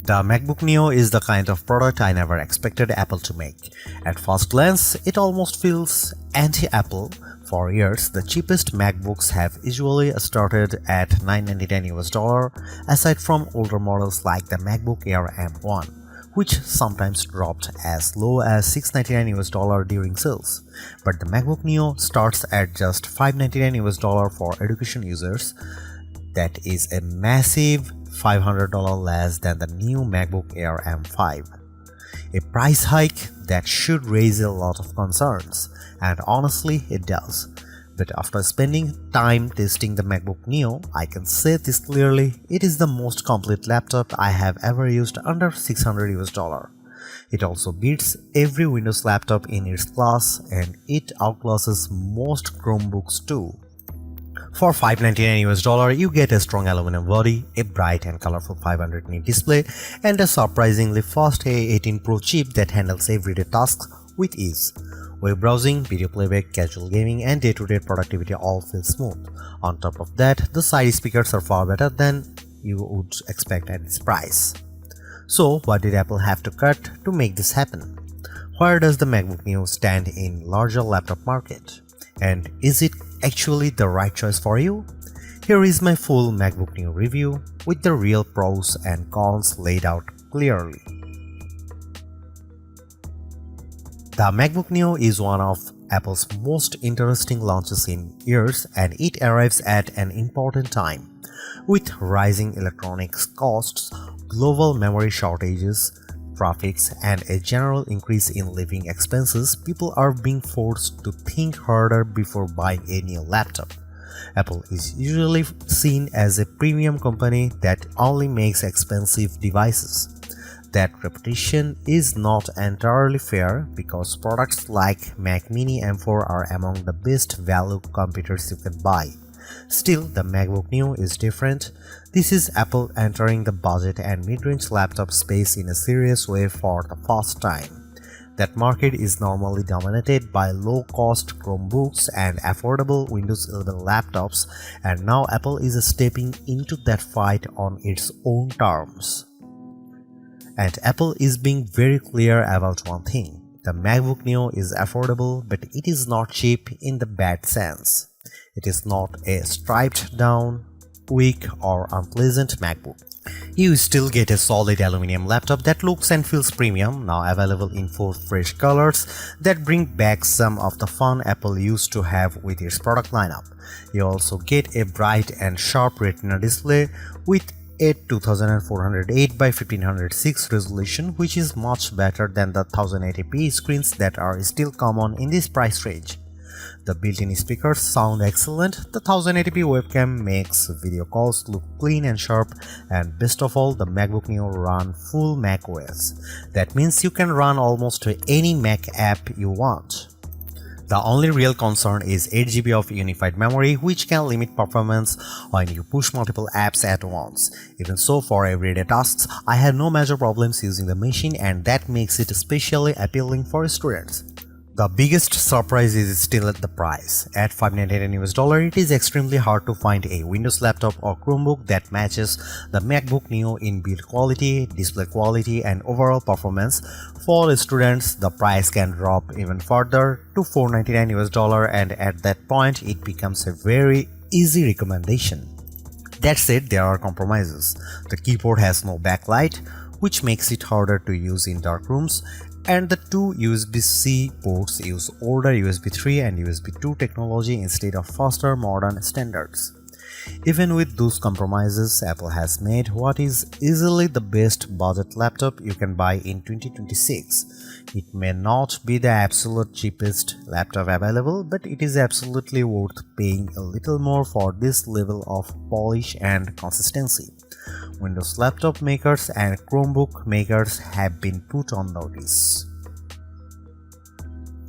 The MacBook Neo is the kind of product I never expected Apple to make. At first glance, it almost feels anti-Apple. For years, the cheapest MacBooks have usually started at $999 aside from older models like the MacBook Air M1, which sometimes dropped as low as $699 during sales. But the MacBook Neo starts at just $599 for education users. That is a massive $500 less than the new MacBook Air M5. A price hike that should raise a lot of concerns, and honestly it does. But after spending time testing the MacBook Neo, I can say this clearly, it is the most complete laptop I have ever used under $600. It also beats every Windows laptop in its class, and it outclasses most Chromebooks too. For $599 you get a strong aluminum body, a bright and colorful 500 nit display, and a surprisingly fast A18 Pro chip that handles everyday tasks with ease. Web browsing, video playback, casual gaming, and day-to-day productivity all feel smooth. On top of that, the side speakers are far better than you would expect at this price. So what did Apple have to cut to make this happen? Where does the MacBook Neo stand in larger laptop market? And is it actually the right choice for you? Here is my full MacBook Neo review with the real pros and cons laid out clearly. The MacBook Neo is one of Apple's most interesting launches in years, and it arrives at an important time. With rising electronics costs, global memory shortages, traffics, and a general increase in living expenses, people are being forced to think harder before buying a new laptop. Apple is usually seen as a premium company that only makes expensive devices. That reputation is not entirely fair because products like Mac Mini M4 are among the best value computers you can buy. Still, the MacBook Neo is different. This is Apple entering the budget and mid-range laptop space in a serious way for the first time. That market is normally dominated by low-cost Chromebooks and affordable Windows 11 laptops, and now Apple is stepping into that fight on its own terms. And Apple is being very clear about one thing. The MacBook Neo is affordable, but it is not cheap in the bad sense. It is not a stripped down, weak or unpleasant MacBook. You still get a solid aluminum laptop that looks and feels premium, now available in 4 fresh colors that bring back some of the fun Apple used to have with its product lineup. You also get a bright and sharp Retina display with a 2408 by 1506 resolution, which is much better than the 1080p screens that are still common in this price range. The built-in speakers sound excellent, the 1080p webcam makes video calls look clean and sharp, and best of all, the MacBook Neo runs full macOS. That means you can run almost any Mac app you want. The only real concern is 8GB of unified memory, which can limit performance when you push multiple apps at once. Even so, for everyday tasks, I had no major problems using the machine, and that makes it especially appealing for students. The biggest surprise is still at the price. At $599, it is extremely hard to find a Windows laptop or Chromebook that matches the MacBook Neo in build quality, display quality, and overall performance. For students, the price can drop even further to $499, and at that point, it becomes a very easy recommendation. That said, there are compromises. The keyboard has no backlight, which makes it harder to use in dark rooms, and the 2 USB-C ports use older USB 3 and USB 2 technology instead of faster modern standards. Even with those compromises, Apple has made what is easily the best budget laptop you can buy in 2026. It may not be the absolute cheapest laptop available, but it is absolutely worth paying a little more for this level of polish and consistency. Windows laptop makers and Chromebook makers have been put on notice.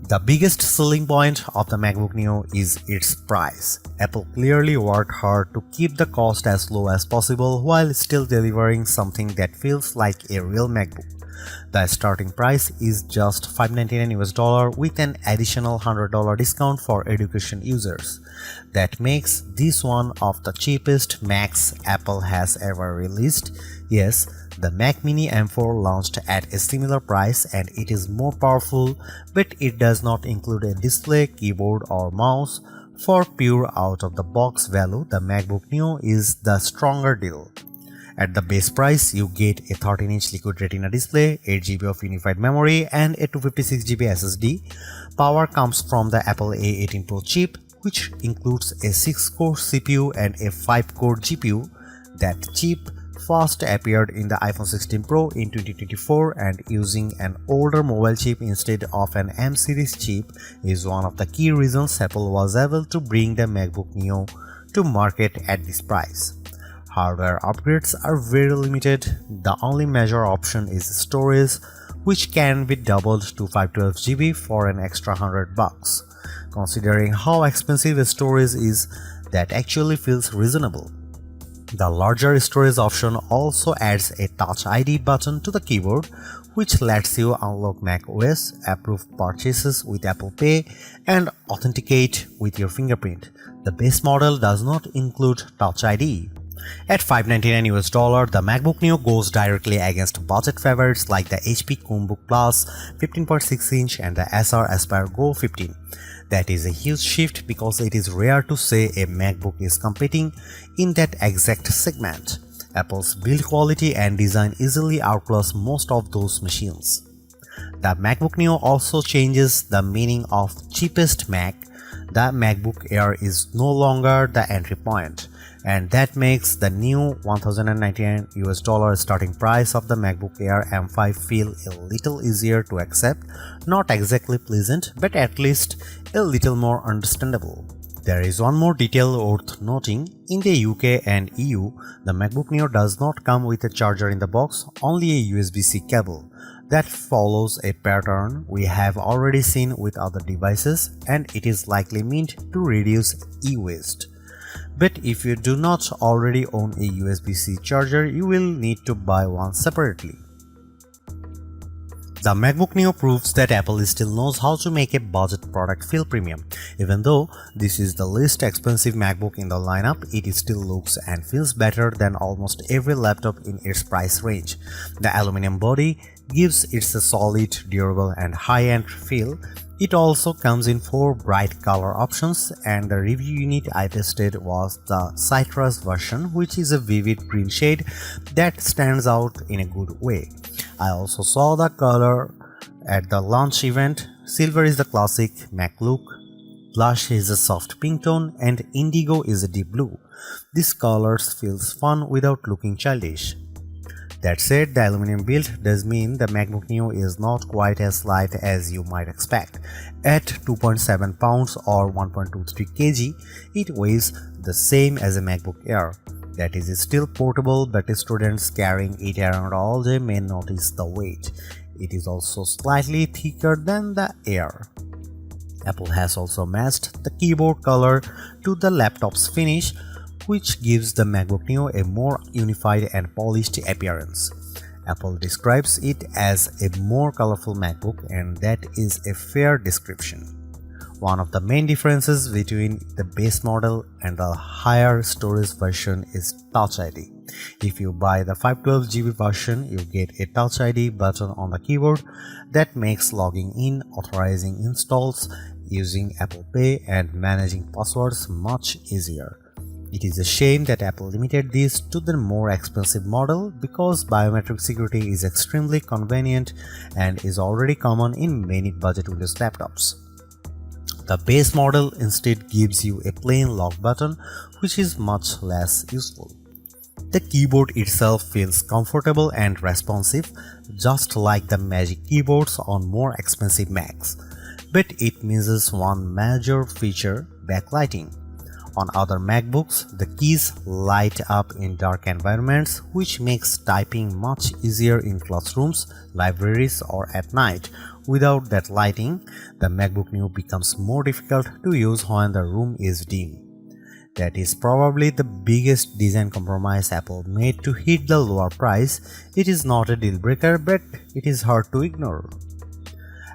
The biggest selling point of the MacBook Neo is its price. Apple clearly worked hard to keep the cost as low as possible while still delivering something that feels like a real MacBook. The starting price is just $599 with an additional $100 discount for education users. That makes this one of the cheapest Macs Apple has ever released. Yes, The Mac Mini M4 launched at a similar price and it is more powerful, but it does not include a display, keyboard or mouse. For pure out-of-the-box value, the MacBook Neo is the stronger deal. At the base price, you get a 13-inch Liquid Retina display, 8GB of unified memory and a 256GB SSD. Power comes from the Apple A18 Pro chip, which includes a 6-core CPU and a 5-core GPU. That chip first appeared in the iPhone 16 Pro in 2024, and using an older mobile chip instead of an M series chip is one of the key reasons Apple was able to bring the MacBook Neo to market at this price. Hardware upgrades are very limited. The only major option is storage, which can be doubled to 512GB for an extra $100. Considering how expensive storage is, that actually feels reasonable. The larger storage option also adds a Touch ID button to the keyboard, which lets you unlock macOS, approve purchases with Apple Pay, and authenticate with your fingerprint. The base model does not include Touch ID. At $599 US, the MacBook Neo goes directly against budget favorites like the HP Chromebook Plus 15.6-inch and the Acer Aspire Go 15. That is a huge shift because it is rare to say a MacBook is competing in that exact segment. Apple's build quality and design easily outclass most of those machines. The MacBook Neo also changes the meaning of cheapest Mac. The MacBook Air is no longer the entry point, and that makes the new $1,099 US starting price of the MacBook Air M5 feel a little easier to accept, not exactly pleasant, but at least a little more understandable. There is one more detail worth noting. In the UK and EU, the MacBook Neo does not come with a charger in the box, only a USB-C cable. That follows a pattern we have already seen with other devices, and it is likely meant to reduce e-waste. But if you do not already own a USB-C charger, you will need to buy one separately. The MacBook Neo proves that Apple still knows how to make a budget product feel premium. Even though this is the least expensive MacBook in the lineup, it still looks and feels better than almost every laptop in its price range. The aluminum body gives it a solid, durable and high-end feel. It also comes in 4 bright color options, and the review unit I tested was the Citrus version, which is a vivid green shade that stands out in a good way. I also saw the color at the launch event. Silver is the classic Mac look, blush is a soft pink tone, and indigo is a deep blue. These colors feels fun without looking childish. That said, the aluminum build does mean the MacBook Neo is not quite as light as you might expect. At 2.7 pounds or 1.23 kg, it weighs the same as a MacBook Air. That is still portable, but students carrying it around all day may notice the weight. It is also slightly thicker than the Air. Apple has also matched the keyboard color to the laptop's finish, which gives the MacBook Neo a more unified and polished appearance. Apple describes it as a more colorful MacBook, and that is a fair description. One of the main differences between the base model and the higher storage version is Touch ID. If you buy the 512GB version, you get a Touch ID button on the keyboard that makes logging in, authorizing installs, using Apple Pay, and managing passwords much easier. It is a shame that Apple limited this to the more expensive model because biometric security is extremely convenient and is already common in many budget Windows laptops. The base model instead gives you a plain lock button, which is much less useful. The keyboard itself feels comfortable and responsive, just like the Magic keyboards on more expensive Macs. But it misses one major feature: backlighting. On other MacBooks, the keys light up in dark environments, which makes typing much easier in classrooms, libraries, or at night. Without that lighting, the MacBook Neo becomes more difficult to use when the room is dim. That is probably the biggest design compromise Apple made to hit the lower price. It is not a deal breaker, but it is hard to ignore.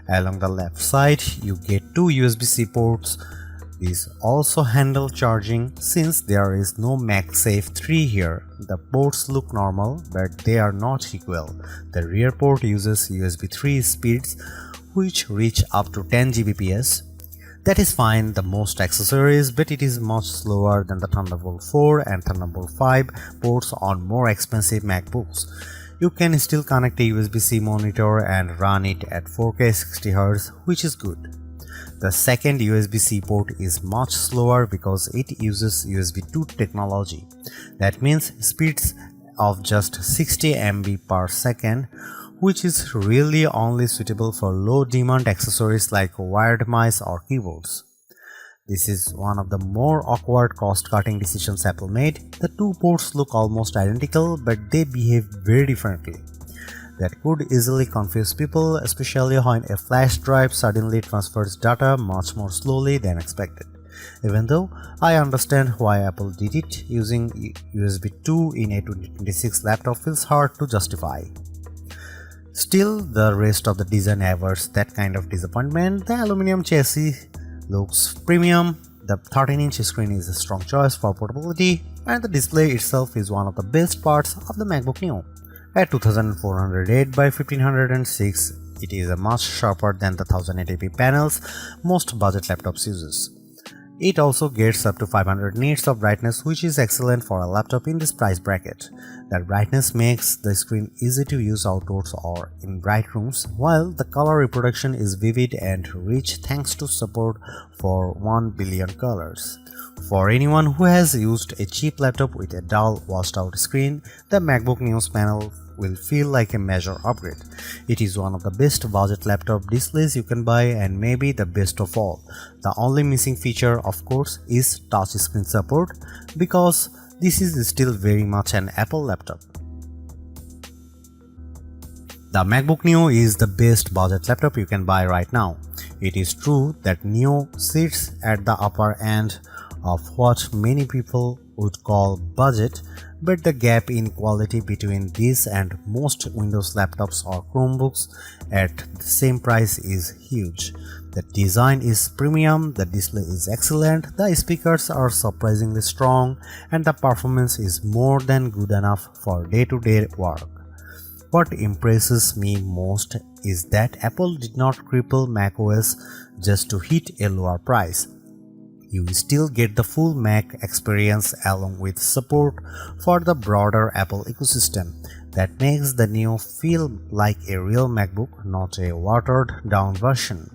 Along the left side, you get 2 USB-C ports These also handle charging. Since there is no MagSafe 3 here, the ports look normal, but they are not equal. The rear port uses USB 3 speeds, which reach up to 10 Gbps. That is fine, the most accessories, but it is much slower than the Thunderbolt 4 and Thunderbolt 5 ports on more expensive MacBooks. You can still connect a USB-C monitor and run it at 4K 60Hz, which is good. The second USB-C port is much slower because it uses USB 2 technology. That means speeds of just 60 MB per second, which is really only suitable for low-demand accessories like wired mice or keyboards. This is one of the more awkward cost-cutting decisions Apple made. The two ports look almost identical, but they behave very differently. That could easily confuse people, especially when a flash drive suddenly transfers data much more slowly than expected. Even though I understand why Apple did it, using USB 2 in a 2026 laptop feels hard to justify. Still, the rest of the design averts that kind of disappointment. The aluminum chassis looks premium, the 13-inch screen is a strong choice for portability, and the display itself is one of the best parts of the MacBook Neo. At 2408 by 1506, it is much sharper than the 1080p panels most budget laptops uses. It also gets up to 500 nits of brightness, which is excellent for a laptop in this price bracket. That brightness makes the screen easy to use outdoors or in bright rooms, while the color reproduction is vivid and rich thanks to support for 1 billion colors. For anyone who has used a cheap laptop with a dull, washed-out screen, the MacBook Neo's panel will feel like a major upgrade. It is one of the best budget laptop displays you can buy and maybe the best of all. The only missing feature, of course, is touchscreen support, because this is still very much an Apple laptop. The MacBook Neo is the best budget laptop you can buy right now. It is true that Neo sits at the upper end of what many people would call budget, but the gap in quality between this and most Windows laptops or Chromebooks at the same price is huge. The design is premium, the display is excellent, the speakers are surprisingly strong, and the performance is more than good enough for day-to-day work. What impresses me most is that Apple did not cripple macOS just to hit a lower price. You still get the full Mac experience along with support for the broader Apple ecosystem. That makes the Neo feel like a real MacBook, not a watered-down version.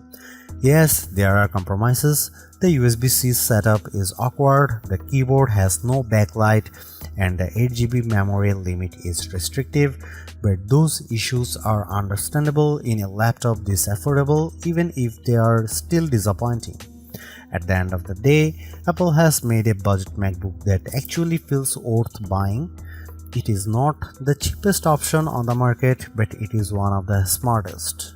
Yes, there are compromises. The USB-C setup is awkward, the keyboard has no backlight, and the 8GB memory limit is restrictive, but those issues are understandable in a laptop this affordable, even if they are still disappointing. At the end of the day, Apple has made a budget MacBook that actually feels worth buying. It is not the cheapest option on the market, but it is one of the smartest.